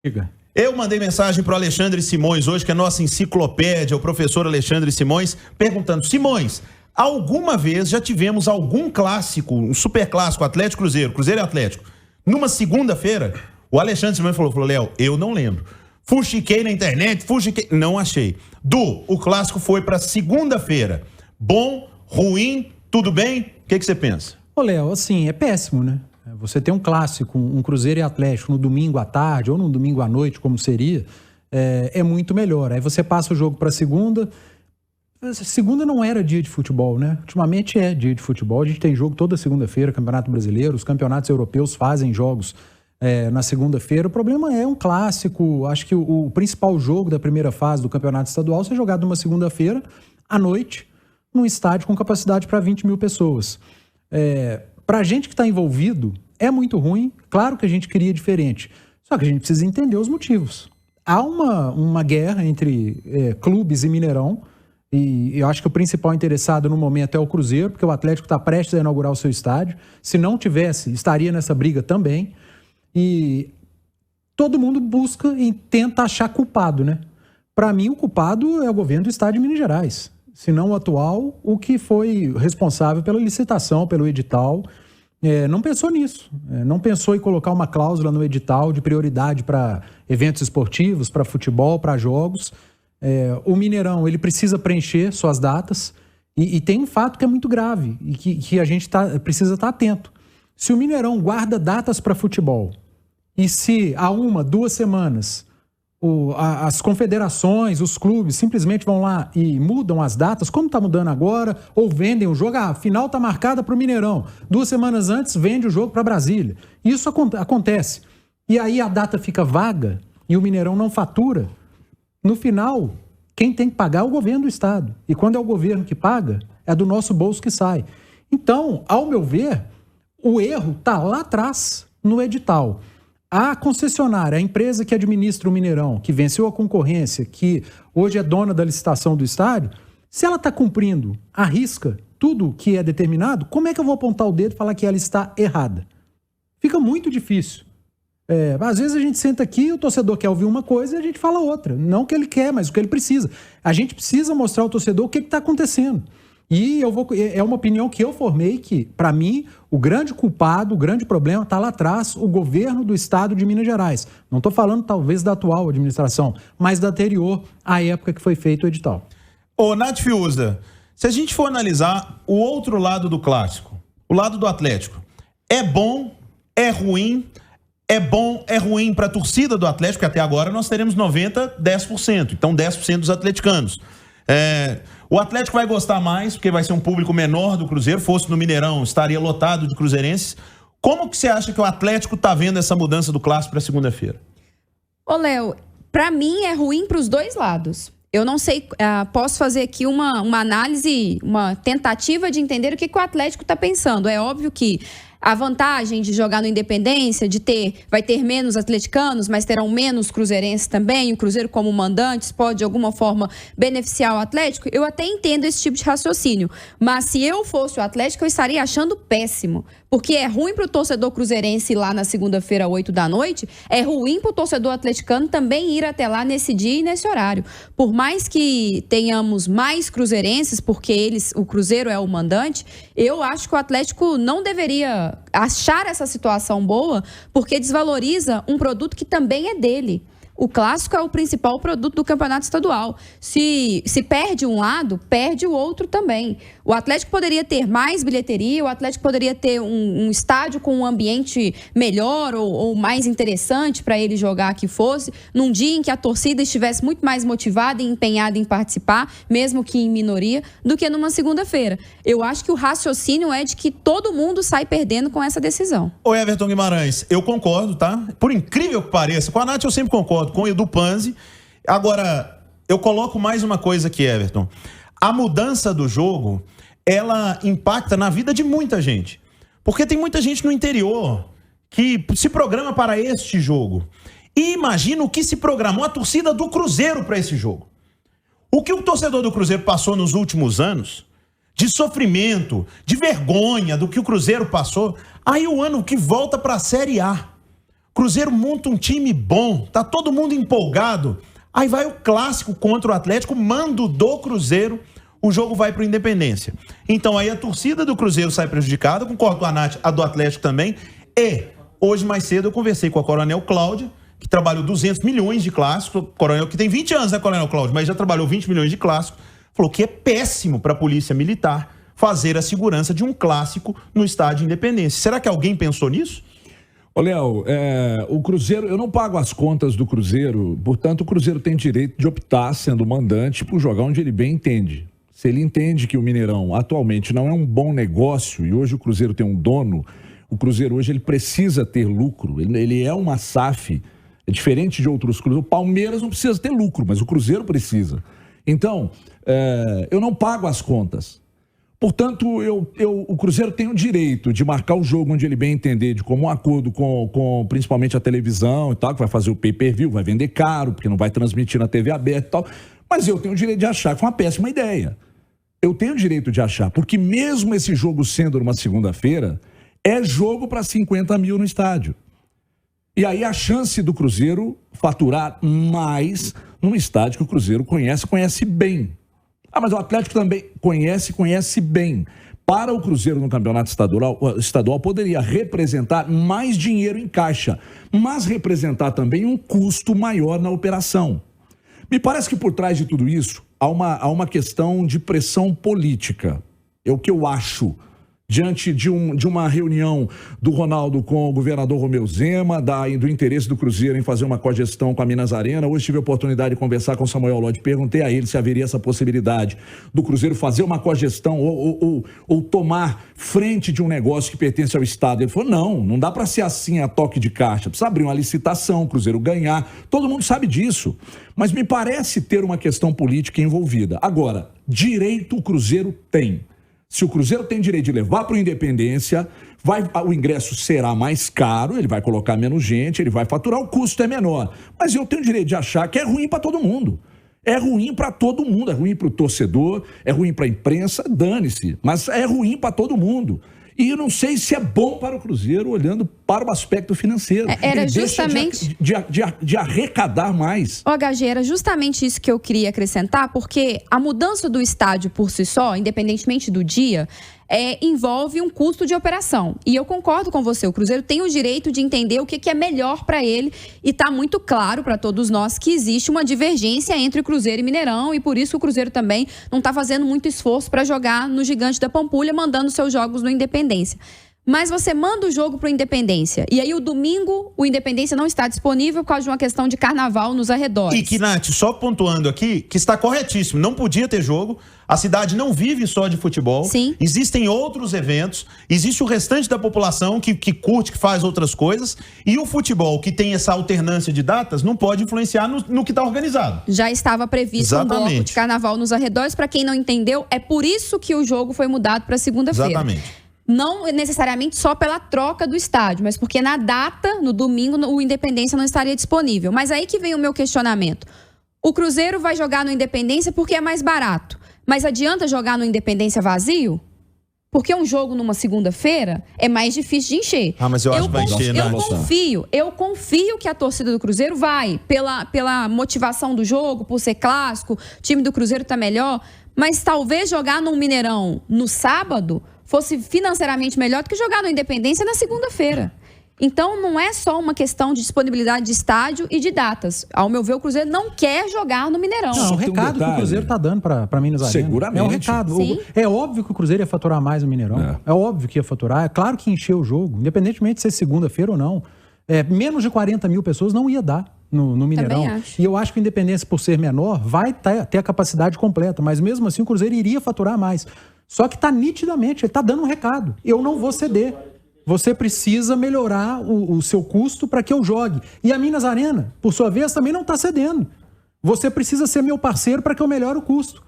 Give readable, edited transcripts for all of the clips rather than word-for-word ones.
Diga. Eu mandei mensagem para o Alexandre Simões hoje, que é nossa enciclopédia, o professor Alexandre Simões, perguntando: Simões, alguma vez já tivemos algum clássico, um super clássico, Atlético Cruzeiro, Cruzeiro e Atlético, numa segunda-feira? O Alexandre Simões falou: Léo, eu não lembro. Fuxiquei na internet, não achei. O clássico foi para segunda-feira. Bom, ruim, tudo bem? O que você pensa? Ô, Léo, assim, é péssimo, né? Você tem um clássico, um Cruzeiro e Atlético no domingo à tarde ou no domingo à noite, como seria, é muito melhor. Aí você passa o jogo para segunda. Segunda não era dia de futebol, né? Ultimamente é dia de futebol. A gente tem jogo toda segunda-feira, Campeonato Brasileiro. Os campeonatos europeus fazem jogos na segunda-feira. O problema é um clássico. Acho que o principal jogo da primeira fase do Campeonato Estadual ser jogado numa segunda-feira à noite, num estádio com capacidade para 20 mil pessoas. Para a gente que está envolvido, é muito ruim. Claro que a gente queria diferente. Só que a gente precisa entender os motivos. Há uma guerra entre clubes e Mineirão. E eu acho que o principal interessado no momento é o Cruzeiro, porque o Atlético está prestes a inaugurar o seu estádio. Se não tivesse, estaria nessa briga também. E todo mundo busca e tenta achar culpado, né? Para mim, o culpado é o governo do estado de Minas Gerais. Se não o atual, o que foi responsável pela licitação, pelo edital, não pensou nisso. Não pensou em colocar uma cláusula no edital de prioridade para eventos esportivos, para futebol, para jogos. O Mineirão, ele precisa preencher suas datas e tem um fato que é muito grave e que a gente precisa estar atento. Se o Mineirão guarda datas para futebol e se há 2 semanas as confederações, os clubes simplesmente vão lá e mudam as datas, como está mudando agora, ou vendem o jogo, a final está marcada para o Mineirão, 2 semanas antes vende o jogo para Brasília. Isso acontece. E aí a data fica vaga e o Mineirão não fatura. No final, quem tem que pagar é o governo do estado. E quando é o governo que paga, é do nosso bolso que sai. Então, ao meu ver, o erro está lá atrás, no edital. A concessionária, a empresa que administra o Mineirão, que venceu a concorrência, que hoje é dona da licitação do estádio, se ela está cumprindo à risca tudo que é determinado, como é que eu vou apontar o dedo e falar que ela está errada? Fica muito difícil. Às vezes a gente senta aqui, o torcedor quer ouvir uma coisa e a gente fala outra. Não o que ele quer, mas o que ele precisa. A gente precisa mostrar ao torcedor o que está acontecendo. E é uma opinião que eu formei que, para mim, o grande culpado, o grande problema está lá atrás, o governo do estado de Minas Gerais. Não estou falando, talvez, da atual administração, mas da anterior, à época que foi feito o edital. Ô, Nath Fiuza, se a gente for analisar o outro lado do clássico, o lado do Atlético, é bom, é ruim, é bom, é ruim para a torcida do Atlético, que até agora nós teremos 10%, então 10% dos atleticanos. O Atlético vai gostar mais, porque vai ser um público menor do Cruzeiro. Fosse no Mineirão, estaria lotado de cruzeirenses. Como que você acha que o Atlético está vendo essa mudança do clássico para segunda-feira? Ô, Léo, para mim é ruim para os dois lados. Eu não sei, posso fazer aqui uma análise, uma tentativa de entender o que o Atlético está pensando. É óbvio que a vantagem de jogar no Independência, vai ter menos atleticanos, mas terão menos cruzeirenses também. O Cruzeiro, como mandantes, pode de alguma forma beneficiar o Atlético. Eu até entendo esse tipo de raciocínio. Mas se eu fosse o Atlético, eu estaria achando péssimo. Porque é ruim para o torcedor cruzeirense ir lá na segunda-feira, 8 da noite. É ruim para o torcedor atleticano também ir até lá nesse dia e nesse horário. Por mais que tenhamos mais cruzeirenses, porque o Cruzeiro é o mandante, eu acho que o Atlético não deveria achar essa situação boa, porque desvaloriza um produto que também é dele. O clássico é o principal produto do campeonato estadual. Se perde um lado, perde o outro também. O Atlético poderia ter mais bilheteria, o Atlético poderia ter um estádio com um ambiente melhor ou mais interessante para ele jogar que fosse, num dia em que a torcida estivesse muito mais motivada e empenhada em participar, mesmo que em minoria, do que numa segunda-feira. Eu acho que o raciocínio é de que todo mundo sai perdendo com essa decisão. Ô, Everton Guimarães, eu concordo, tá? Por incrível que pareça, com a Nath eu sempre concordo, com o Edu Panzi. Agora, eu coloco mais uma coisa aqui, Everton. A mudança do jogo, ela impacta na vida de muita gente. Porque tem muita gente no interior que se programa para este jogo. E imagina o que se programou a torcida do Cruzeiro para esse jogo. O que o torcedor do Cruzeiro passou nos últimos anos, de sofrimento, de vergonha do que o Cruzeiro passou, aí o ano que volta para a Série A. Cruzeiro monta um time bom, tá todo mundo empolgado. Aí vai o clássico contra o Atlético, mando do Cruzeiro, o jogo vai para o Independência. Então aí a torcida do Cruzeiro sai prejudicada, concordo com a Nath, a do Atlético também. E hoje mais cedo eu conversei com a Coronel Cláudia, que trabalhou 200 milhões de clássicos, Coronel que tem 20 anos, né, Coronel Cláudio, mas já trabalhou 20 milhões de clássicos, falou que é péssimo para a Polícia Militar fazer a segurança de um clássico no estádio Independência. Será que alguém pensou nisso? Ô, Léo, o Cruzeiro, eu não pago as contas do Cruzeiro, portanto o Cruzeiro tem direito de optar, sendo mandante, por jogar onde ele bem entende. Se ele entende que o Mineirão atualmente não é um bom negócio e hoje o Cruzeiro tem um dono, o Cruzeiro hoje ele precisa ter lucro, ele é uma SAF, é diferente de outros clubes. O Palmeiras não precisa ter lucro, mas o Cruzeiro precisa. Então, eu não pago as contas. Portanto, o Cruzeiro tem o direito de marcar o jogo onde ele bem entender, de comum acordo com principalmente a televisão e tal, que vai fazer o pay-per-view, vai vender caro, porque não vai transmitir na TV aberta e tal. Mas eu tenho o direito de achar que foi uma péssima ideia. Eu tenho o direito de achar, porque mesmo esse jogo sendo numa segunda-feira, é jogo para 50 mil no estádio. E aí a chance do Cruzeiro faturar mais num estádio que o Cruzeiro conhece bem. Ah, mas o Atlético também conhece bem. Para o Cruzeiro no campeonato estadual poderia representar mais dinheiro em caixa, mas representar também um custo maior na operação. Me parece que por trás de tudo isso há uma questão de pressão política. É o que eu acho. Diante de uma reunião do Ronaldo com o governador Romeu Zema, do interesse do Cruzeiro em fazer uma cogestão com a Minas Arena. Hoje tive a oportunidade de conversar com o Samuel Lodge, perguntei a ele se haveria essa possibilidade do Cruzeiro fazer uma cogestão ou tomar frente de um negócio que pertence ao Estado. Ele falou, não dá para ser assim a toque de caixa, precisa abrir uma licitação, o Cruzeiro ganhar, todo mundo sabe disso. Mas me parece ter uma questão política envolvida. Agora, direito o Cruzeiro tem. Se o Cruzeiro tem direito de levar para o Independência, o ingresso será mais caro, ele vai colocar menos gente, ele vai faturar, o custo é menor. Mas eu tenho direito de achar que é ruim para todo mundo. É ruim para todo mundo, é ruim para o torcedor, é ruim para a imprensa, dane-se. Mas é ruim para todo mundo. E eu não sei se é bom para o Cruzeiro olhando para o aspecto financeiro. Era justamente... de arrecadar mais. HG, era justamente isso que eu queria acrescentar, porque a mudança do estádio por si só, independentemente do dia, envolve um custo de operação. E eu concordo com você, o Cruzeiro tem o direito de entender o que é melhor para ele e está muito claro para todos nós que existe uma divergência entre o Cruzeiro e Mineirão e por isso o Cruzeiro também não está fazendo muito esforço para jogar no Gigante da Pampulha, mandando seus jogos no Independência. Mas você manda o jogo para o Independência e aí o domingo o Independência não está disponível por causa de uma questão de carnaval nos arredores. E que, Nath, só pontuando aqui, que está corretíssimo, não podia ter jogo, a cidade não vive só de futebol. Sim. Existem outros eventos, existe o restante da população que curte, que faz outras coisas, e o futebol, que tem essa alternância de datas, não pode influenciar no que está organizado. Já estava previsto um bloco de carnaval nos arredores, para quem não entendeu, é por isso que o jogo foi mudado para segunda-feira. Exatamente. Não necessariamente só pela troca do estádio, mas porque na data, no domingo, o Independência não estaria disponível. Mas aí que vem o meu questionamento. O Cruzeiro vai jogar no Independência porque é mais barato. Mas adianta jogar no Independência vazio? Porque um jogo numa segunda-feira é mais difícil de encher. Ah, mas eu acho que vai encher, né? Eu confio que a torcida do Cruzeiro vai, pela motivação do jogo, por ser clássico, o time do Cruzeiro tá melhor. Mas talvez jogar num Mineirão no sábado fosse financeiramente melhor do que jogar no Independência na segunda-feira. Então, não é só uma questão de disponibilidade de estádio e de datas. Ao meu ver, o Cruzeiro não quer jogar no Mineirão. Não, o recado que o Cruzeiro está dando para Minas Arena. Seguramente. É um recado. Sim. É óbvio que o Cruzeiro ia faturar mais no Mineirão. É óbvio que ia faturar. É claro que encheu o jogo, independentemente de ser segunda-feira ou não. Menos de 40 mil pessoas não ia dar no Mineirão. E eu acho que o Independência, por ser menor, vai ter a capacidade completa. Mas mesmo assim, o Cruzeiro iria faturar mais. Só que está nitidamente, ele está dando um recado. Eu não vou ceder. Você precisa melhorar o seu custo para que eu jogue. E a Minas Arena, por sua vez, também não está cedendo. Você precisa ser meu parceiro para que eu melhore o custo.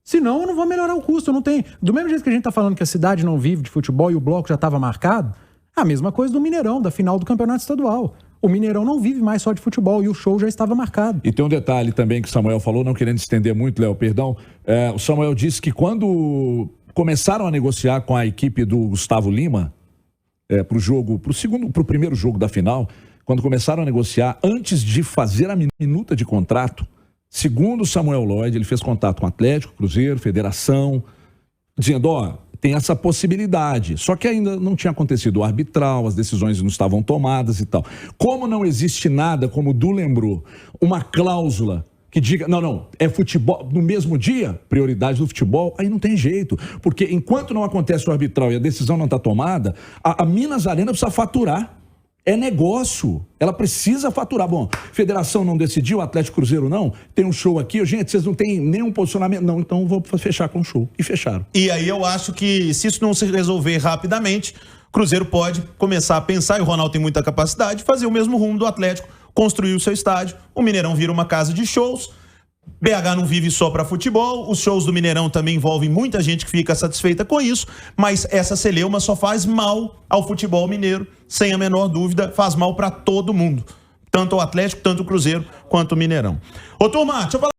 Senão, eu não vou melhorar o custo. Eu não tenho... Do mesmo jeito que a gente está falando que a cidade não vive de futebol e o bloco já estava marcado, a mesma coisa do Mineirão, da final do Campeonato Estadual. O Mineirão não vive mais só de futebol e o show já estava marcado. E tem um detalhe também que o Samuel falou, não querendo estender muito, Léo, perdão. O Samuel disse que quando começaram a negociar com a equipe do Gustavo Lima, pro primeiro jogo da final, quando começaram a negociar, antes de fazer a minuta de contrato, segundo o Samuel Lloyd, ele fez contato com o Atlético, Cruzeiro, Federação, dizendo, tem essa possibilidade. Só que ainda não tinha acontecido o arbitral, as decisões não estavam tomadas e tal. Como não existe nada, como o Du lembrou, uma cláusula que diga, não, é futebol, no mesmo dia, prioridade do futebol, aí não tem jeito. Porque enquanto não acontece o arbitral e a decisão não está tomada, a Minas Arena precisa faturar. É negócio, ela precisa faturar. Bom, Federação não decidiu, Atlético Cruzeiro não, tem um show aqui, gente, vocês não têm nenhum posicionamento, não, então vou fechar com o show. E fecharam. E aí eu acho que se isso não se resolver rapidamente, Cruzeiro pode começar a pensar, e o Ronaldo tem muita capacidade, fazer o mesmo rumo do Atlético, construir o seu estádio, o Mineirão vira uma casa de shows, BH não vive só para futebol, os shows do Mineirão também envolvem muita gente que fica satisfeita com isso, mas essa celeuma só faz mal ao futebol mineiro, sem a menor dúvida, faz mal para todo mundo, tanto o Atlético, tanto o Cruzeiro, quanto o Mineirão. Ô turma, deixa eu falar